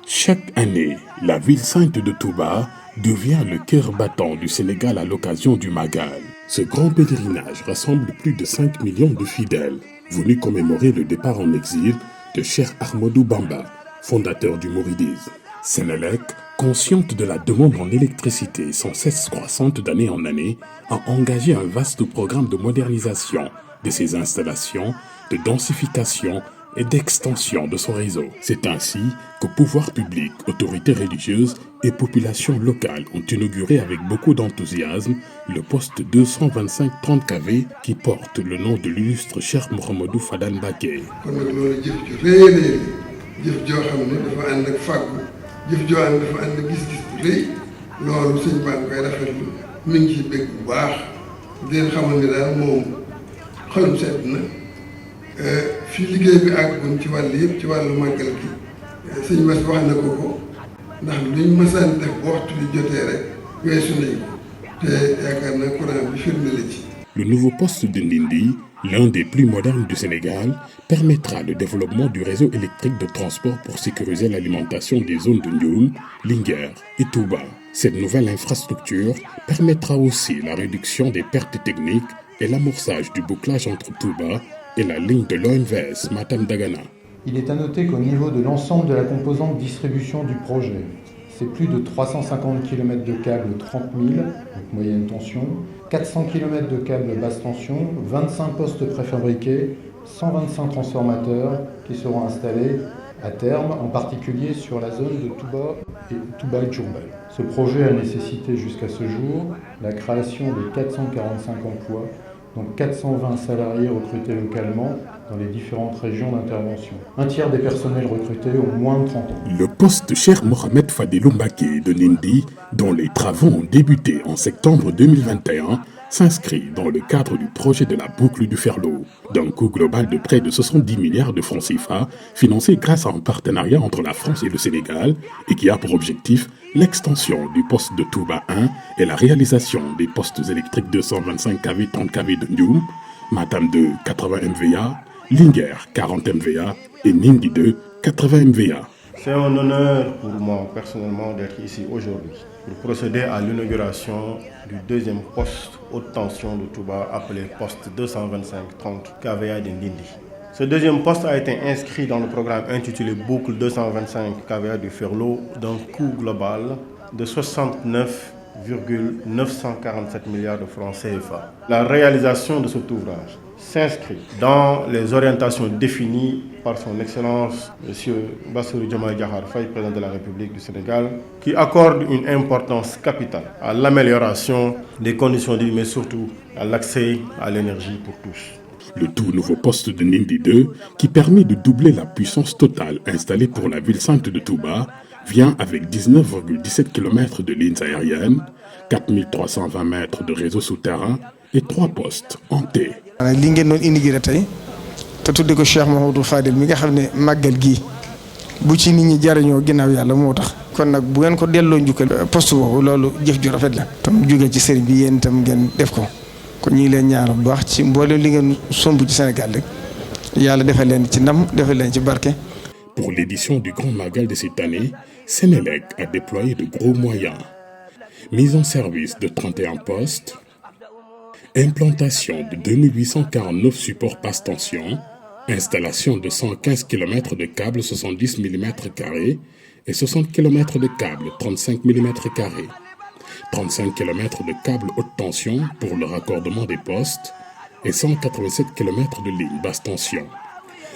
Chaque année, la ville sainte de Touba devient le cœur battant du Sénégal à l'occasion du Magal. Ce grand pèlerinage rassemble plus de 5 millions de fidèles, venus commémorer le départ en exil de Cheikh Ahmadou Bamba, fondateur du mouridisme. Sénélec, consciente de la demande en électricité sans cesse croissante d'année en année, a engagé un vaste programme de modernisation de ses installations, de densification et d'extension de son réseau. C'est ainsi que pouvoirs publics, autorités religieuses et populations locales ont inauguré avec beaucoup d'enthousiasme le poste 225-30 kV qui porte le nom de l'illustre Cheikh Mouhamadou Fadal Mbacké. fii liggéey bi àggoon ci wàll yëpp ci wàllu màggal gi sëñ Bass wax na ko ndax luñ mësaan def bu waxtu bi jotee rek weesu nañ ko te yaakaar na courant bi firnde la ci. Le nouveau poste de Ndindi, l'un des plus modernes du Sénégal, permettra le développement du réseau électrique de transport pour sécuriser l'alimentation des zones de Ndioum, Linguère et Touba. Cette nouvelle infrastructure permettra aussi la réduction des pertes techniques et l'amorçage du bouclage entre Touba et la ligne de l'ONVS Matam-Dagana. Il est à noter qu'au niveau de l'ensemble de la composante distribution du projet, c'est plus de 350 km de câbles 30 000, donc moyenne tension, 400 km de câbles basse tension, 25 postes préfabriqués, 125 transformateurs qui seront installés à terme, en particulier sur la zone de Touba et Diourbel. Ce projet a nécessité jusqu'à ce jour la création de 445 emplois, donc 420 salariés recrutés localement dans les différentes régions d'intervention. Un tiers des personnels recrutés ont moins de 30 ans. Le poste Cheikh Mohamed Fadilou Mbacké de Ndindi, dont les travaux ont débuté en septembre 2021, s'inscrit dans le cadre du projet de la boucle du Ferlo, d'un coût global de près de 70 milliards de francs CFA, financé grâce à un partenariat entre la France et le Sénégal, et qui a pour objectif l'extension du poste de Touba 1 et la réalisation des postes électriques 225 kV 30 kV de Ndioum, Matam 2 80 MVA, Linguère 40 MVA et Ndindi 2 80 MVA. C'est un honneur pour moi personnellement d'être ici aujourd'hui pour procéder à l'inauguration du deuxième poste haute tension de Touba appelé poste 225-30 kVA de Ndindi. Ce deuxième poste a été inscrit dans le programme intitulé Boucle 225 kVA du Ferlo d'un coût global de 69,947 milliards de francs CFA. La réalisation de cet ouvrage s'inscrit dans les orientations définies par son Excellence M. Bassirou Diomaye Diakhar Faye, président de la République du Sénégal, qui accorde une importance capitale à l'amélioration des conditions de vie, mais surtout à l'accès à l'énergie pour tous. Le tout nouveau poste de Ndindi 2, qui permet de doubler la puissance totale installée pour la ville sainte de Touba, vient avec 19,17 km de lignes aériennes, 4320 mètres de réseau souterrain et 3 postes en T. li ngeen doon inauguré tey te tudde ko Cheikh Mouhamadou Fadel mi nga xam ne màggal gii bu ci nit ñi jariñoo ginnaaw yàlla moo tax. kon nag bu ngeen ko delloo njukkal poste boobu loolu jëf ju rafet la. tam jóge ci sëriñ bi yéen itam ngeen def ko kon ñu ngi leen ñaanal bu baax ci mboolem li ngeen somb ci Sénégal rek yàlla defal leen ci ndam defal leen ci barke. Pour l'édition du Grand Magal de cette année, Sénélec a déployé de gros moyens. Mise en service de 31 postes, implantation de 2849 supports basse tension, installation de 115 km de câbles 70 mm² et 60 km de câbles 35 mm², 35 km de câbles haute tension pour le raccordement des postes et 187 km de lignes basse tension.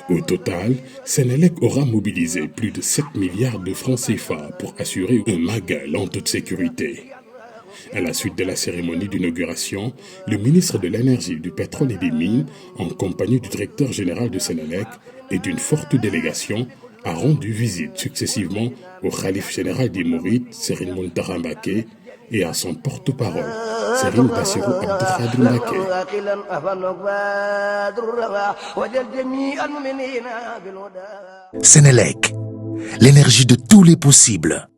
Au total, Sénélec aura mobilisé plus de 7 milliards de francs CFA pour assurer un Magal en toute sécurité. À la suite de la cérémonie d'inauguration, le ministre de l'Énergie, du Pétrole et des Mines, en compagnie du directeur général de Sénélec et d'une forte délégation, a rendu visite successivement au khalife général des Mourides, Serigne Mountakha Mbacké, et à son porte-parole, Serigne Bassirou Abdou Khadre Mbacké. Sénélec, l'énergie de tous les possibles.